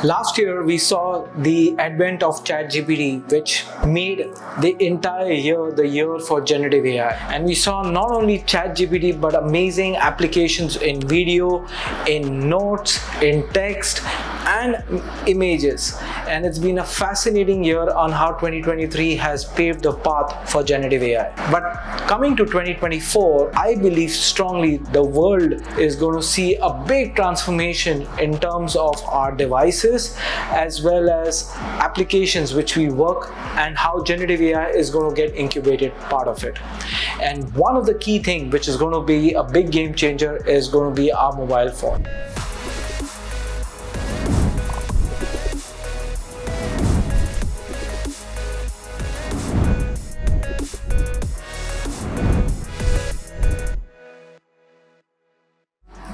Last year, we saw the advent of ChatGPT, which made the entire year the year for generative AI. And we saw not only ChatGPT, but amazing applications in video, in notes, in text, and images. And it's been a fascinating year on how 2023 has paved the path for generative AI. But coming to 2024, I believe strongly the world is going to see a big transformation in terms of our devices as well as applications which we work, and how generative AI is going to get incubated part of it. And one of the key things which is going to be a big game changer is going to be our mobile phone.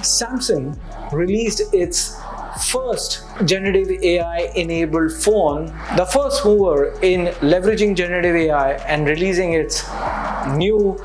Samsung released its first generative AI enabled phone, the first mover in leveraging generative AI and releasing its new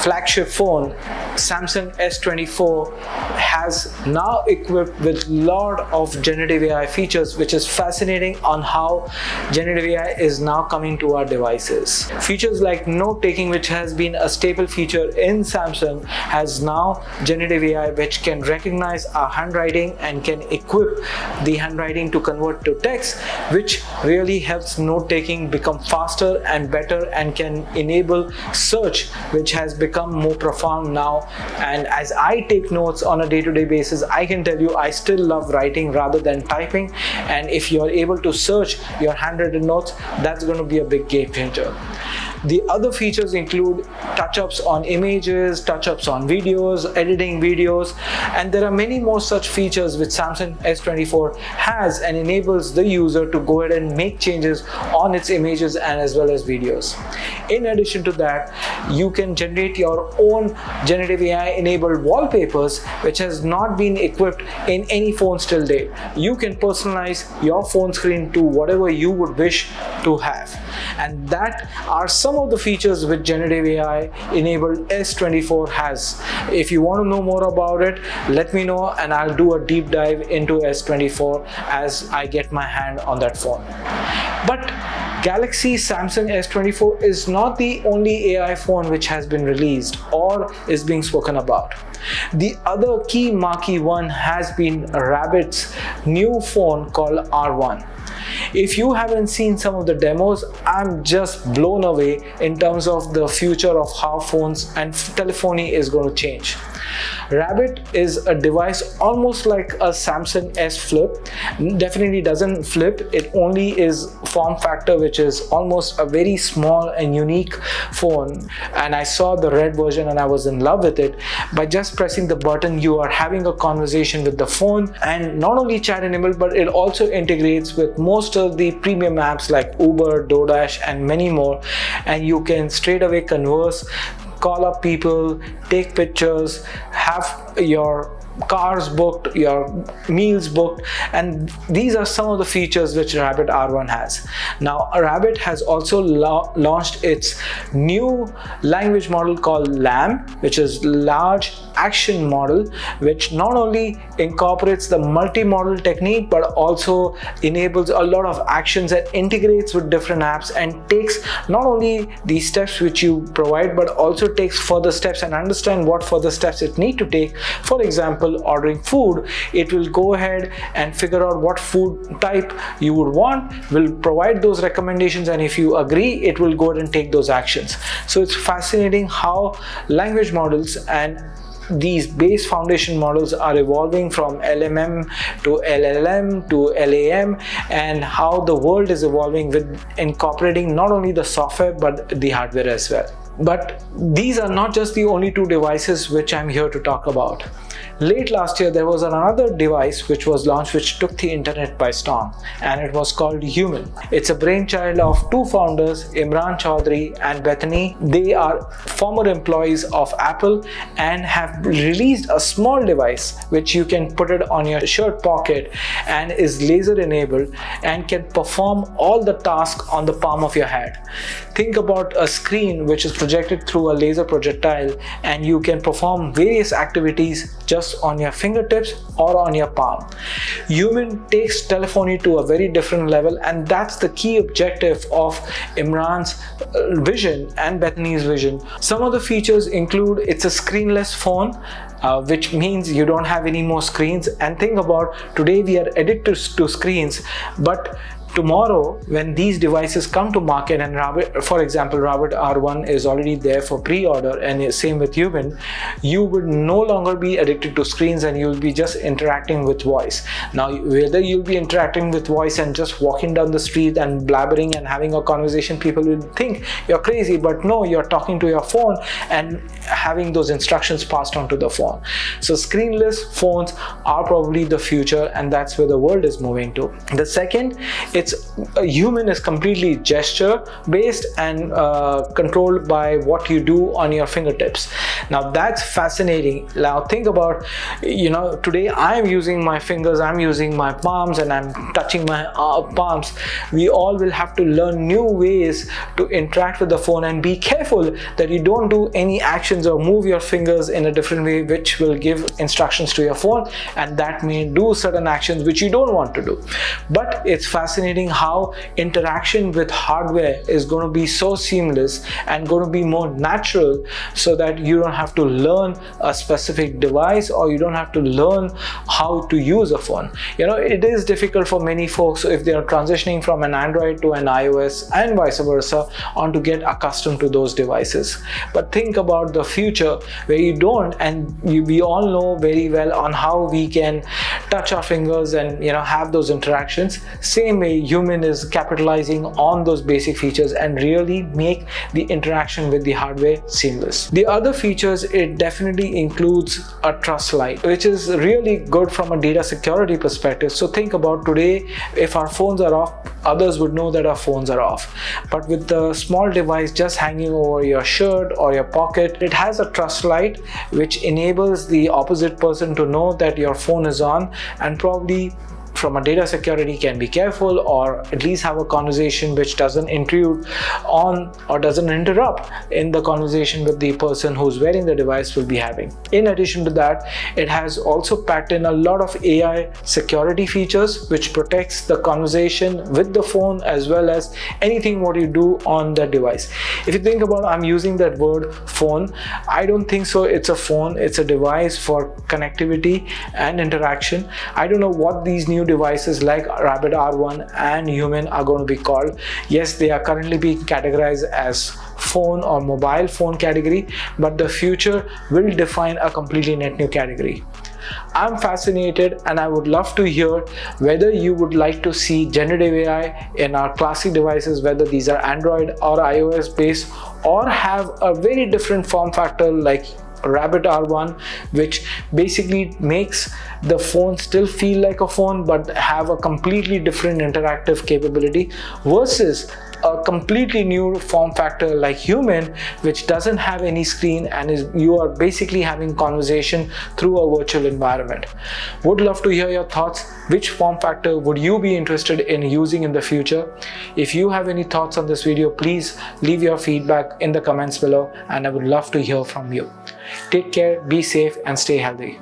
flagship phone, Samsung S24, has now equipped with a lot of generative AI features, which is fascinating on how generative AI is now coming to our devices. Features like note taking, which has been a staple feature in Samsung, has now generative AI which can recognize our handwriting and can equip the handwriting to convert to text, which really helps note taking become faster and better and can enable search, which has become more profound now. And as I take notes on a day-to-day basis, I can tell you I still love writing rather than typing, and if you're able to search your handwritten notes, that's going to be a big game changer. The other features include touch-ups on images, touch-ups on videos, editing videos, and there are many more such features which Samsung S24 has and enables the user to go ahead and make changes on its images and as well as videos. In addition to that, you can generate your own generative AI enabled wallpapers, which has not been equipped in any phones till date. You can personalize your phone screen to whatever you would wish to have. And that are some of the features which generative AI enabled S24 has. If you want to know more about it, let me know and I'll do a deep dive into S24 as I get my hand on that phone. But Galaxy Samsung S24 is not the only AI phone which has been released or is being spoken about. The other key marquee one has been Rabbit's new phone called R1. If you haven't seen some of the demos, I'm just blown away in terms of the future of how phones and telephony is going to change. Rabbit is a device almost like a Samsung S Flip. Definitely doesn't flip, it only is form factor, which is almost a very small and unique phone. And I saw the red version and I was in love with it. By just pressing the button, you are having a conversation with the phone, and not only chat enabled, but it also integrates with most of the premium apps like Uber, DoorDash, and many more, and you can straight away converse, call up people, take pictures, have your cars booked, your meals booked, and these are some of the features which Rabbit R1 has. Now, Rabbit has also launched its new language model called LAM, which is Large Action Model, which not only incorporates the multi-model technique but also enables a lot of actions and integrates with different apps and takes not only the steps which you provide but also takes further steps and understand what further steps it need to take. For example, ordering food, it will go ahead and figure out what food type you would want, will provide those recommendations, and if you agree, it will go ahead and take those actions. So it's fascinating how language models and these base foundation models are evolving from LMM to LLM to LAM, and how the world is evolving with incorporating not only the software but the hardware as well. But these are not just the only two devices which I'm here to talk about. Late last year, there was another device which was launched which took the internet by storm, and it was called Humane. It's a brainchild of two founders, Imran Chaudhry and Bethany. They are former employees of Apple and have released a small device which you can put it on your shirt pocket and is laser enabled and can perform all the tasks on the palm of your hand. Think about a screen which is projected through a laser projectile, and you can perform various activities just just on your fingertips or on your palm. Humane takes telephony to a very different level, and that's the key objective of Imran's vision and Bethany's vision. Some of the features include it's a screenless phone, which means you don't have any more screens. And think about, today we are addicted to screens, but tomorrow when these devices come to market, and for example Rabbit R1 is already there for pre-order, and same with Humane, you would no longer be addicted to screens and you'll be just interacting with voice. Now whether you'll be interacting with voice and just walking down the street and blabbering and having a conversation, people will think you're crazy, but no, you're talking to your phone and having those instructions passed on to the phone. So screenless phones are probably the future, and that's where the world is moving to. The second, Humane is completely gesture based and controlled by what you do on your fingertips. Now that's fascinating. Now think about, today I am using my fingers, I'm using my palms, and I'm touching my palms. We all will have to learn new ways to interact with the phone, and be careful that you don't do any actions or move your fingers in a different way which will give instructions to your phone, and that may do certain actions which you don't want to do. But it's fascinating how interaction with hardware is going to be so seamless and going to be more natural, so that you don't have to learn a specific device, or you don't have to learn how to use a phone. It is difficult for many folks if they are transitioning from an Android to an iOS and vice versa, on to get accustomed to those devices. But think about the future where you don't, and we all know very well on how we can touch our fingers and have those interactions. Same way Humane is capitalizing on those basic features and really make the interaction with the hardware seamless. The other features, it definitely includes a trust light, which is really good from a data security perspective. So think about, today if our phones are off, others would know that our phones are off. But with the small device just hanging over your shirt or your pocket, it has a trust light which enables the opposite person to know that your phone is on, and probably from a data security can be careful, or at least have a conversation which doesn't intrude on or doesn't interrupt in the conversation with the person who's wearing the device will be having. In addition to that, it has also packed in a lot of AI security features which protects the conversation with the phone as well as anything what you do on the device. If you think about, I'm using that word phone, I don't think so it's a phone, it's a device for connectivity and interaction. I don't know what these new devices like Rabbit R1 and Humane are going to be called. Yes, they are currently being categorized as phone or mobile phone category, but the future will define a completely net new category. I'm fascinated, and I would love to hear whether you would like to see generative AI in our classic devices, whether these are Android or iOS based, or have a very different form factor like Rabbit R1, which basically makes the phone still feel like a phone but have a completely different interactive capability, versus a completely new form factor like Humane, which doesn't have any screen and you are basically having conversation through a virtual environment. Would love to hear your thoughts. Which form factor would you be interested in using in the future? If you have any thoughts on this video, please leave your feedback in the comments below, and I would love to hear from you. Take care, be safe, and stay healthy.